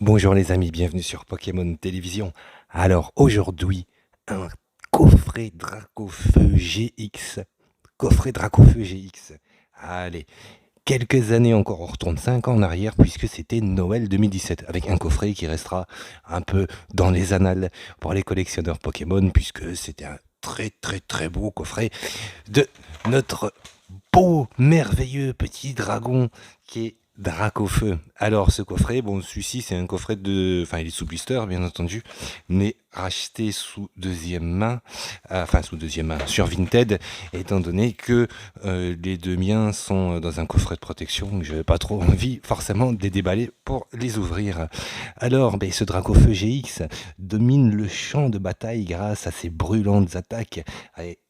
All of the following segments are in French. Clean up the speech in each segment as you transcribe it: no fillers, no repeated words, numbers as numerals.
Bonjour les amis, bienvenue sur Pokémon Télévision. Alors aujourd'hui, un coffret Dracofeu GX. Coffret Dracofeu GX. Allez, quelques années encore, on retourne 5 ans en arrière puisque c'était Noël 2017 avec un coffret qui restera un peu dans les annales pour les collectionneurs Pokémon puisque c'était un très très très beau coffret de notre beau, merveilleux petit dragon qui est Dracofeu. Alors ce coffret, bon celui-ci c'est un coffret de... Enfin il est sous blister bien entendu, mais racheté sous deuxième main, enfin sous deuxième main, sur Vinted, étant donné que les deux miens sont dans un coffret de protection, je n'avais pas trop envie forcément de les déballer pour les ouvrir. Alors ben, ce Dracofeu GX domine le champ de bataille grâce à ses brûlantes attaques,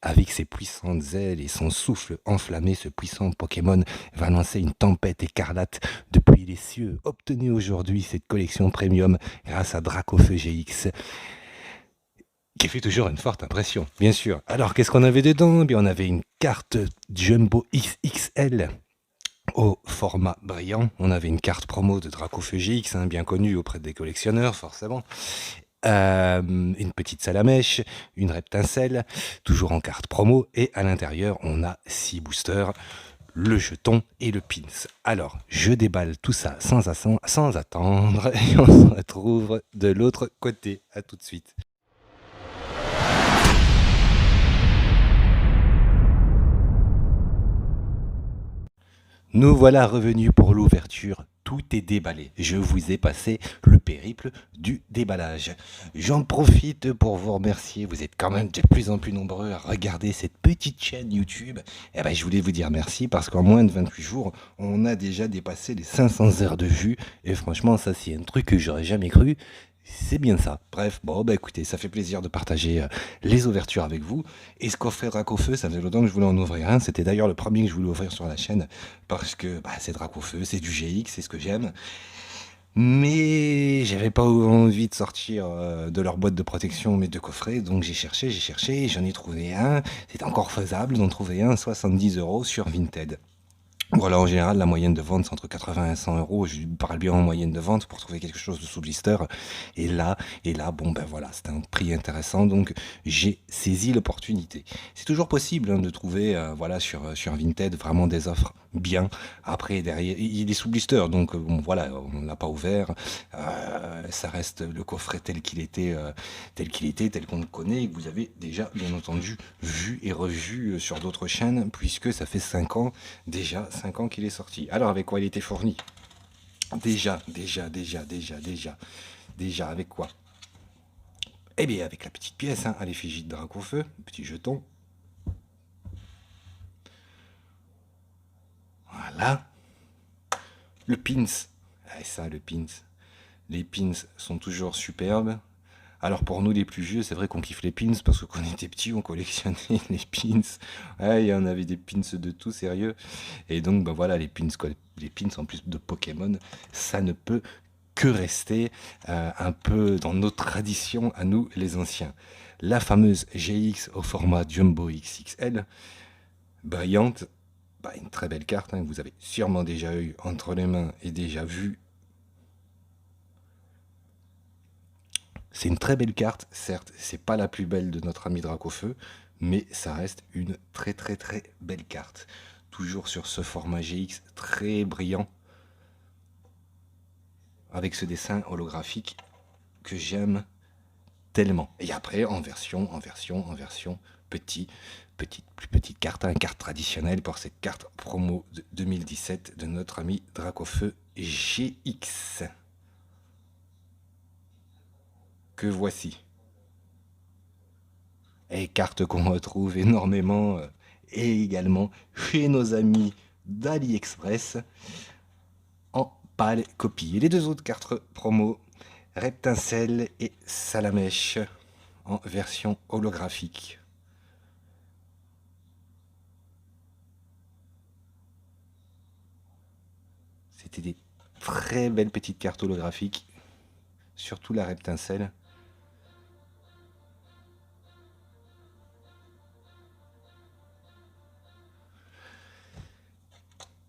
avec ses puissantes ailes et son souffle enflammé, ce puissant Pokémon va lancer une tempête écarlate depuis les cieux. Obtenez aujourd'hui cette collection premium grâce à Dracofeu GX, qui fait toujours une forte impression, bien sûr. Alors, qu'est-ce qu'on avait dedans? Eh bien, on avait une carte Jumbo XXL au format brillant. On avait une carte promo de Dracofeu GX, bien connue auprès des collectionneurs, forcément. Une petite salamèche, une reptincelle, toujours en carte promo, et à l'intérieur on a 6 boosters, le jeton et le pins. Alors je déballe tout ça sans attendre et on se retrouve de l'autre côté. À tout de suite. Nous voilà revenus pour l'ouverture. Tout est déballé. Je vous ai passé le périple du déballage. J'en profite pour vous remercier. Vous êtes quand même de plus en plus nombreux à regarder cette petite chaîne YouTube. Eh ben, je voulais vous dire merci parce qu'en moins de 28 jours, on a déjà dépassé les 500 heures de vue. Et franchement, ça, c'est un truc que j'aurais jamais cru. C'est bien ça. Bref, bon, bah écoutez, ça fait plaisir de partager les ouvertures avec vous. Et ce coffret Dracofeu, ça faisait longtemps que je voulais en ouvrir un. C'était d'ailleurs le premier que je voulais ouvrir sur la chaîne parce que bah, c'est Dracofeu, c'est du GX, c'est ce que j'aime. Mais j'avais pas envie de sortir de leur boîte de protection mes deux coffrets, donc j'ai cherché, j'en ai trouvé un. C'est encore faisable d'en trouver un 70 € sur Vinted. Voilà, en général, la moyenne de vente, c'est entre 80 et 100 euros. Je parle bien en moyenne de vente pour trouver quelque chose de sous blister. Et là, bon, ben voilà, c'est un prix intéressant, donc j'ai saisi l'opportunité. C'est toujours possible de trouver, voilà, sur Vinted, vraiment des offres bien. Après, derrière, il est sous blister, donc bon, voilà, on ne l'a pas ouvert. Ça reste le coffret tel qu'on le connaît, et que vous avez déjà, bien entendu, vu et revu sur d'autres chaînes, puisque ça fait 5 ans déjà, 5 ans qu'il est sorti. Alors, avec quoi il était fourni? Déjà, avec quoi? Eh bien, avec la petite pièce, à l'effigie de Dracofeu, petit jeton. Voilà. Le pins. Ah, ça, le pins. Les pins sont toujours superbes. Alors pour nous les plus vieux, c'est vrai qu'on kiffe les pins parce que quand on était petit, on collectionnait les pins. Ouais, il y en avait des pins de tout sérieux. Et donc ben voilà, les pins, quoi. Les pins en plus de Pokémon, ça ne peut que rester un peu dans nos traditions à nous les anciens. La fameuse GX au format Jumbo XXL, brillante, bah, une très belle carte, que vous avez sûrement déjà eu entre les mains et déjà vu. C'est une très belle carte, certes, c'est pas la plus belle de notre ami Dracofeu, mais ça reste une très très très belle carte. Toujours sur ce format GX très brillant, avec ce dessin holographique que j'aime tellement. Et après, en version, plus petite carte, une carte traditionnelle pour cette carte promo de 2017 de notre ami Dracofeu GX. Que voici. Et carte qu'on retrouve énormément et également chez nos amis d'AliExpress en pâle copie. Et les deux autres cartes promo, Reptincelle et Salamèche en version holographique. C'était des très belles petites cartes holographiques, surtout la Reptincelle.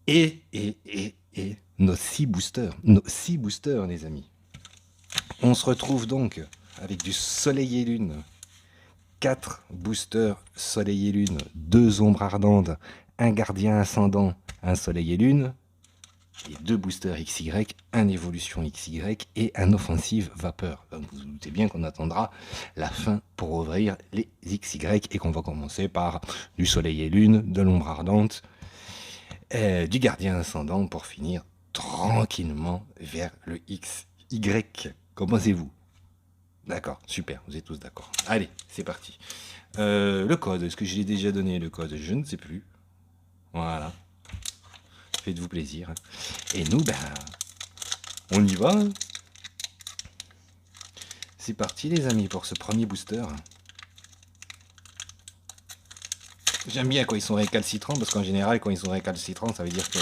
Et nos 6 boosters, les amis. On se retrouve donc avec du Soleil et Lune. 4 boosters Soleil et Lune, 2 ombres ardentes, un gardien ascendant, un Soleil et Lune, et 2 boosters XY, un évolution XY et un offensive vapeur. Donc vous vous doutez bien qu'on attendra la fin pour ouvrir les XY et qu'on va commencer par du Soleil et Lune, de l'ombre ardente, du gardien ascendant pour finir tranquillement vers le XY. Qu'en pensez-vous? D'accord, super, vous êtes tous d'accord. Allez, c'est parti. Le code, est-ce que je l'ai déjà donné le code? Je ne sais plus. Voilà. Faites-vous plaisir. Et nous, ben, on y va. C'est parti les amis pour ce premier booster. J'aime bien quand ils sont récalcitrants, parce qu'en général, quand ils sont récalcitrants, ça veut dire que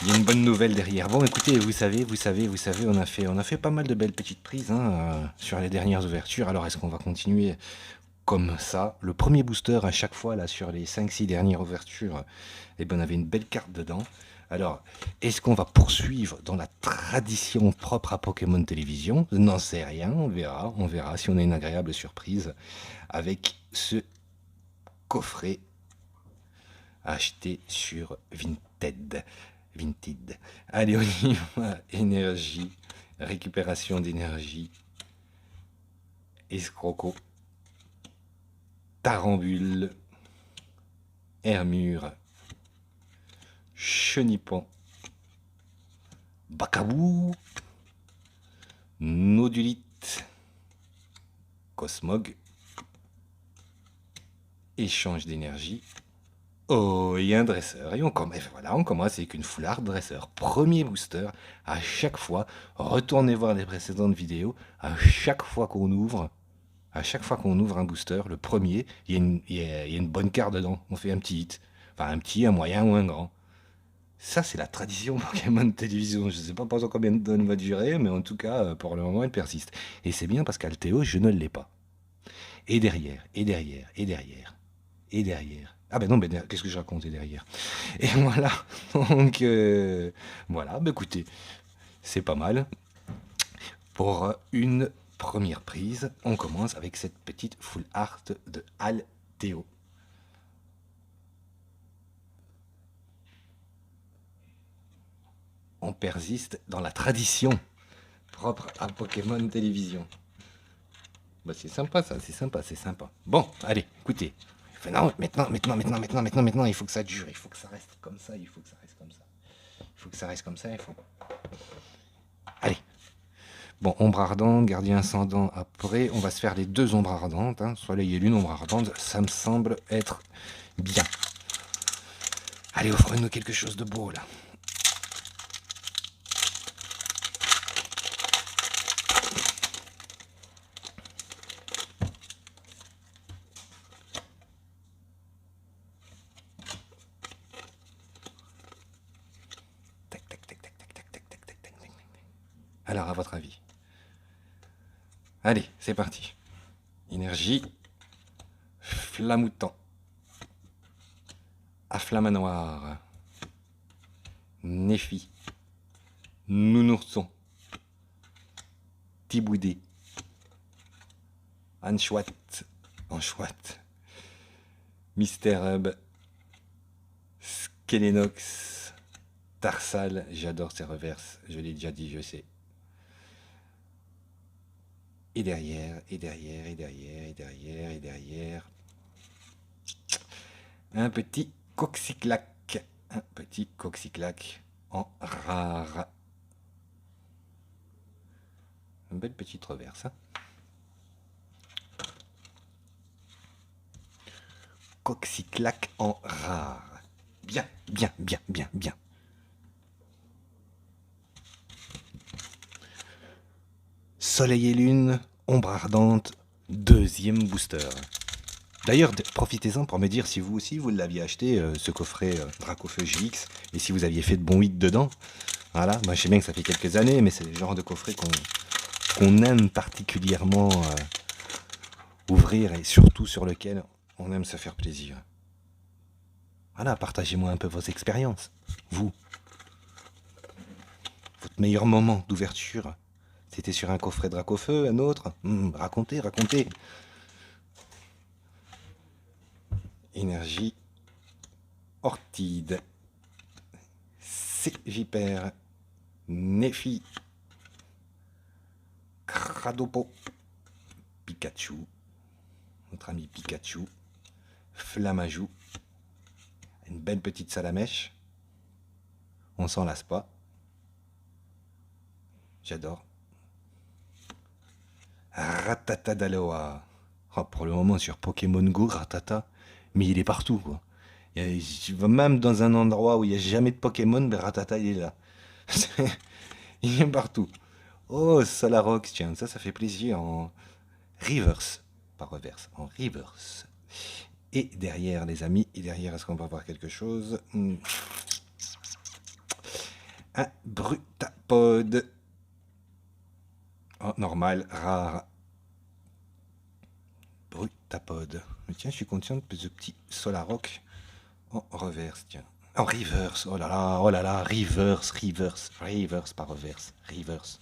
il y a une bonne nouvelle derrière. Bon, écoutez, vous savez, on a fait pas mal de belles petites prises sur les dernières ouvertures. Alors, est-ce qu'on va continuer comme ça? Le premier booster, à chaque fois, là, sur les 5-6 dernières ouvertures, eh ben, on avait une belle carte dedans. Alors, est-ce qu'on va poursuivre dans la tradition propre à Pokémon Télévision? Je n'en sais rien, on verra si on a une agréable surprise avec ce coffret acheté sur Vinted. Allez, on y va. Énergie, récupération d'énergie, escroco, tarambule, Hermure, Chenipan, Bacabou, Nodulite, Cosmog, échange d'énergie. Oh, et un dresseur. Et on commence avec une foulard dresseur. Premier booster. À chaque fois, retournez voir les précédentes vidéos. À chaque fois qu'on ouvre un booster, le premier, il y a une bonne carte dedans. On fait un petit hit. Enfin, un petit, un moyen ou un grand. Ça, c'est la tradition Pokémon Télévision. Je ne sais pas pendant combien de temps elle va durer, mais en tout cas, pour le moment, elle persiste. Et c'est bien parce qu'Altéo, je ne l'ai pas. Et derrière. Ah ben non, ben qu'est-ce que je racontais derrière? Et voilà, donc voilà, ben écoutez, c'est pas mal. Pour une première prise, on commence avec cette petite full art de Altéo. On persiste dans la tradition propre à Pokémon Télévision. Bah c'est sympa ça, c'est sympa. Bon, allez, écoutez. Non, maintenant, il faut que ça dure, il faut que ça reste comme ça, Allez. Bon, ombre ardente, gardien ascendant après, on va se faire les 2 ombres ardentes, Soleil et Lune, ombre ardente, ça me semble être bien. Allez, offrez-nous quelque chose de beau là. Alors, à votre avis? Allez, c'est parti. Énergie. Flamoutant. Afflamanoir. Néfi. Nounourson. Tiboudé. Anchouette. Mystère Hub. Skelenox. Tarsal. J'adore ces reverses. Je l'ai déjà dit, je sais. Et derrière. Un petit Coxyclac. En rare. Une belle petite reverse. Coxyclac en rare. Bien. Soleil et Lune, ombre ardente, 2e booster. D'ailleurs, profitez-en pour me dire si vous aussi vous l'aviez acheté, ce coffret Dracofeu GX, et si vous aviez fait de bons hits dedans. Voilà, moi je sais bien que ça fait quelques années, mais c'est le genre de coffret qu'on aime particulièrement ouvrir, et surtout sur lequel on aime se faire plaisir. Voilà, partagez-moi un peu vos expériences. Vous, votre meilleur moment d'ouverture C'était sur un coffret Dracofeu, un autre? Racontez, racontez. Énergie. Ortide. Vipère. Néfi. Cradopo. Pikachu. Notre ami Pikachu. Flamajou. Une belle petite salamèche. On s'en lasse pas. J'adore. Ratata d'Aloha. Oh, pour le moment sur Pokémon Go, Ratata, mais il est partout quoi. Tu vas même dans un endroit où il n'y a jamais de Pokémon, ben Ratata il est là. Il est partout. Oh, Solarox, tiens, ça fait plaisir en reverse, pas reverse, en reverse. Et derrière les amis, et derrière est-ce qu'on va voir quelque chose? Un Brutapod. Oh, normal, rare. Brutapod. Mais tiens, je suis content de ce petit Solarox en reverse, tiens. En reverse, oh là là, reverse, pas reverse, reverse.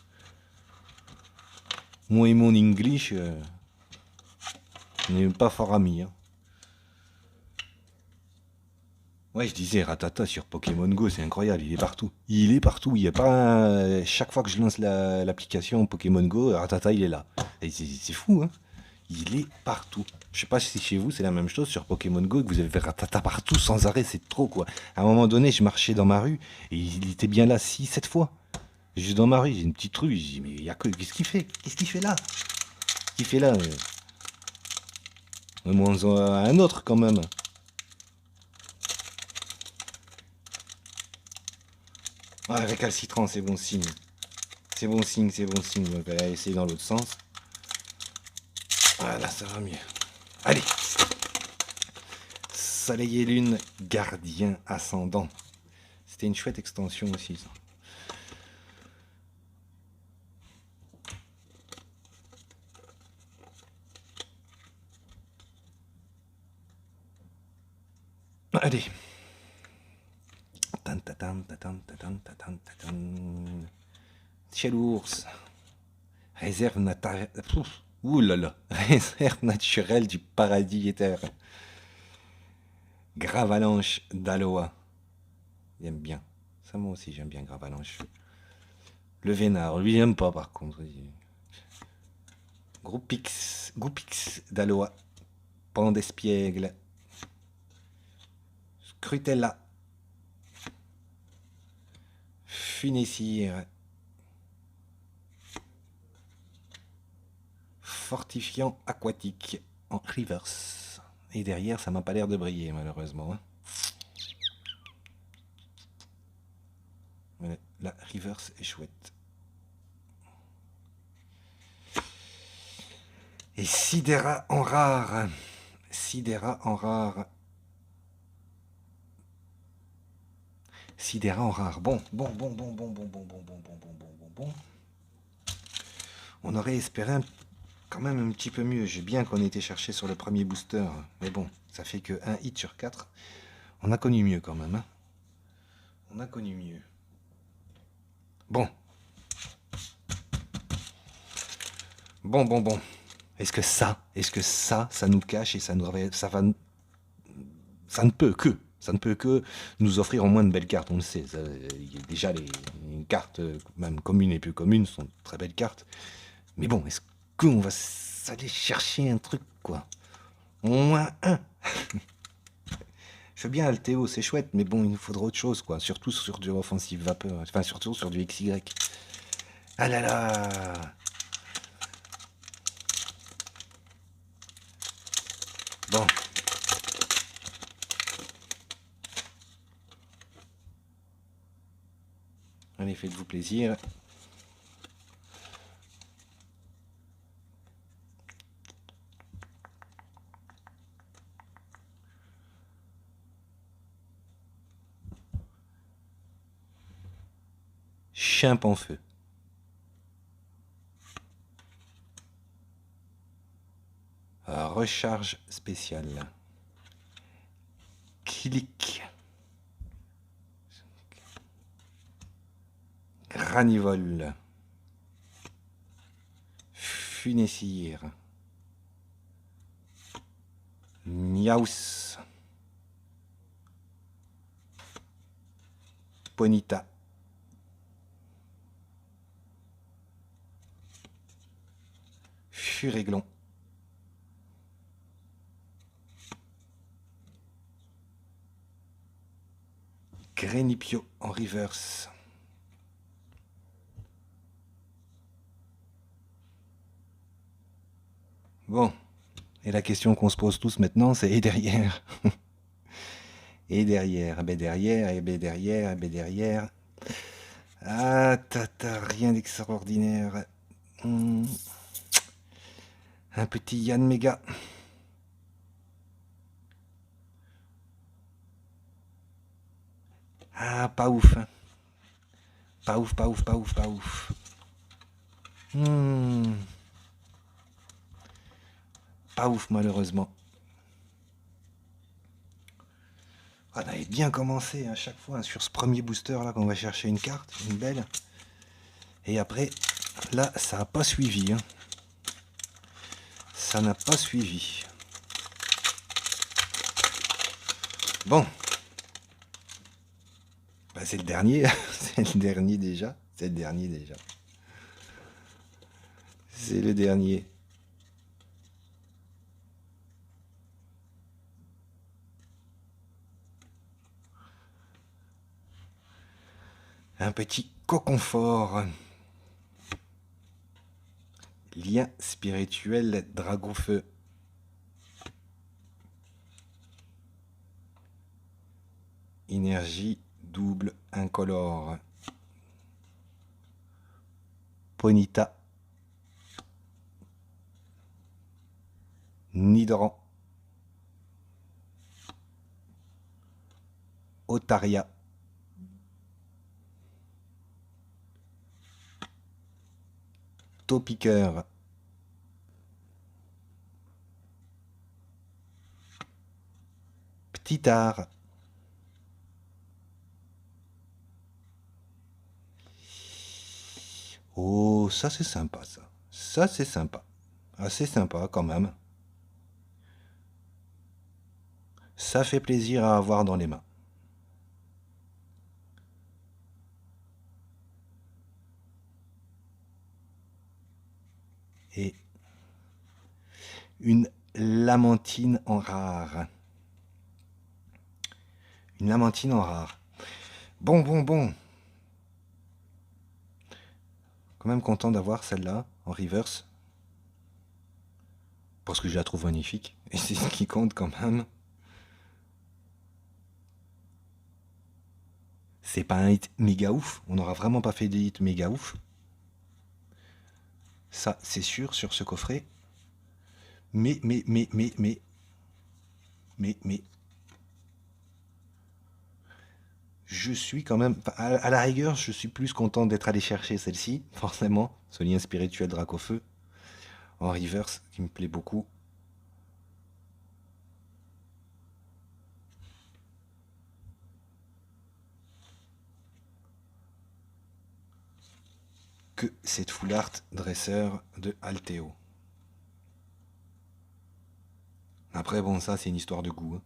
Moi et mon English, on n'est pas fort amis. Hein. Ouais, je disais Ratata sur Pokémon Go, c'est incroyable, il est partout. Il est partout, il n'y a pas chaque fois que je lance l'application Pokémon Go, Ratata il est là. Et c'est fou, hein. Il est partout. Je sais pas si chez vous c'est la même chose sur Pokémon Go, que vous avez Ratata partout sans arrêt, c'est trop quoi. À un moment donné, je marchais dans ma rue et il était bien là 6-7 fois. Juste dans ma rue, j'ai une petite rue, je dis mais il y a que qu'est-ce qu'il fait? Qu'est-ce qu'il fait là? Qu'est-ce qu'il fait là? Moins un autre quand même. Ah, récalcitrant, c'est bon signe. C'est bon signe, c'est bon signe. On va essayer dans l'autre sens. Voilà, ça va mieux. Allez. Soleil et lune, gardien ascendant. C'était une chouette extension aussi, ça. Allez. Chelours. Réserve naturelle. Ouh là là. Réserve naturelle du paradis éther. Gravalanche d'Aloha. J'aime bien. Ça, moi aussi, j'aime bien Gravalanche. Le Vénard, lui, j'aime pas par contre. Groupix d'Aloha. Pan d'Espiègle. Scrutella. Funessire. Fortifiant aquatique en reverse. Et derrière, ça m'a pas l'air de briller, malheureusement. Hein. Mais la reverse est chouette. Et Sidera en rare. Sidera en rare. Sidera en rare. Bon. On aurait espéré quand même un petit peu mieux. J'ai bien qu'on ait été chercher sur le premier booster. Mais bon, ça fait que 1 hit sur 4. On a connu mieux quand même. Hein. On a connu mieux. Bon. Bon. Est-ce que ça nous cache et ça ne peut que nous offrir au moins de belles cartes, on le sait. Déjà, les cartes, même communes et peu communes, sont de très belles cartes. Mais bon, est-ce qu'on va aller chercher un truc, quoi? Au moins un. Je veux bien Alteo, c'est chouette, mais bon, il nous faudra autre chose, quoi. Surtout sur du offensive vapeur, enfin, surtout sur du XY. Ah là là! Bon. Allez, faites-vous plaisir. Chimp en feu. Recharge spéciale. Clic. Granivole. Funessir, Niaus, Ponita, Furéglon, Grenipio en reverse, bon, et la question qu'on se pose tous maintenant, c'est et derrière? Et derrière, et ben derrière, et ben derrière, et ben derrière. Ah, tata, rien d'extraordinaire. Un petit Yann Méga. Ah, pas ouf. Hein. Pas ouf, pas ouf, pas ouf, pas ouf. Pas ouf, malheureusement. On avait bien commencé à chaque fois hein, sur ce premier booster là qu'on va chercher une carte, une belle. Et après, là, ça n'a pas suivi. Hein. Ça n'a pas suivi. Bon. Bah, c'est le dernier. C'est le dernier déjà. C'est le dernier déjà. C'est le dernier. Un petit coconfort. Lien spirituel Dragofeu. Énergie double incolore. Ponita. Nidran. Otaria. Topiqueur. Petit art. Oh, ça c'est sympa ça. Ça c'est sympa. Assez sympa quand même. Ça fait plaisir à avoir dans les mains. Et une lamantine en rare. Une lamantine en rare. Bon. Quand même content d'avoir celle-là en reverse. Parce que je la trouve magnifique. Et c'est ce qui compte quand même. C'est pas un hit méga ouf. On n'aura vraiment pas fait de hit méga ouf. Ça, c'est sûr sur ce coffret. Mais. Je suis quand même. À la rigueur, je suis plus content d'être allé chercher celle-ci, forcément. Ce lien spirituel Dracofeu. En reverse, qui me plaît beaucoup. Que cette full art dresseur de Alteo. Après, bon, ça, c'est une histoire de goût. Hein.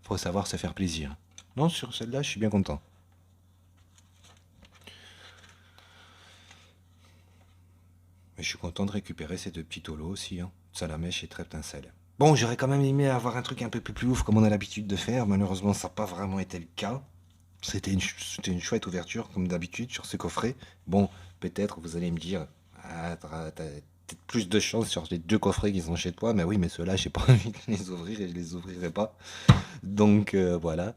Faut savoir se faire plaisir. Non, sur celle-là, je suis bien content. Mais je suis content de récupérer ces deux petits tolos aussi. Hein. Salamèche et Treptincelle. Bon, j'aurais quand même aimé avoir un truc un peu plus ouf comme on a l'habitude de faire. Malheureusement, ça n'a pas vraiment été le cas. C'était une chouette ouverture, comme d'habitude, sur ce coffret. Bon, peut-être vous allez me dire, ah, t'as peut-être plus de chance sur les deux coffrets qui sont chez toi. Mais oui, mais ceux-là, j'ai pas envie de les ouvrir et je les ouvrirai pas. Donc voilà.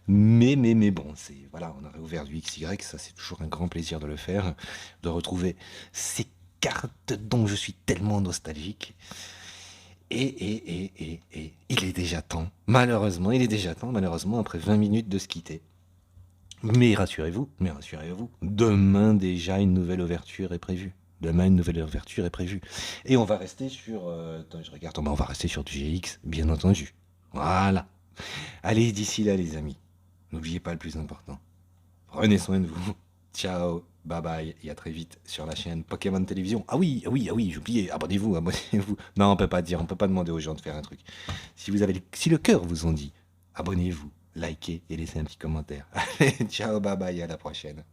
Mais bon, c'est voilà, on aurait ouvert du XY, ça c'est toujours un grand plaisir de le faire, de retrouver ces cartes dont je suis tellement nostalgique. Et il est déjà temps, malheureusement, après 20 minutes de se quitter. Mais rassurez-vous, demain déjà une nouvelle ouverture est prévue. Et on va rester sur... attends, je regarde, on va rester sur du GX, bien entendu. Voilà. Allez, d'ici là, les amis, N'oubliez pas le plus important. Prenez soin de vous. Ciao, bye bye, et à très vite sur la chaîne Pokémon Télévision. Ah oui, ah oui, ah oui, j'oubliais, abonnez-vous, abonnez-vous. Non, on peut pas dire, on peut pas demander aux gens de faire un truc. Si le cœur vous en dit, abonnez-vous, likez et laissez un petit commentaire. Allez, ciao, bye bye, à la prochaine.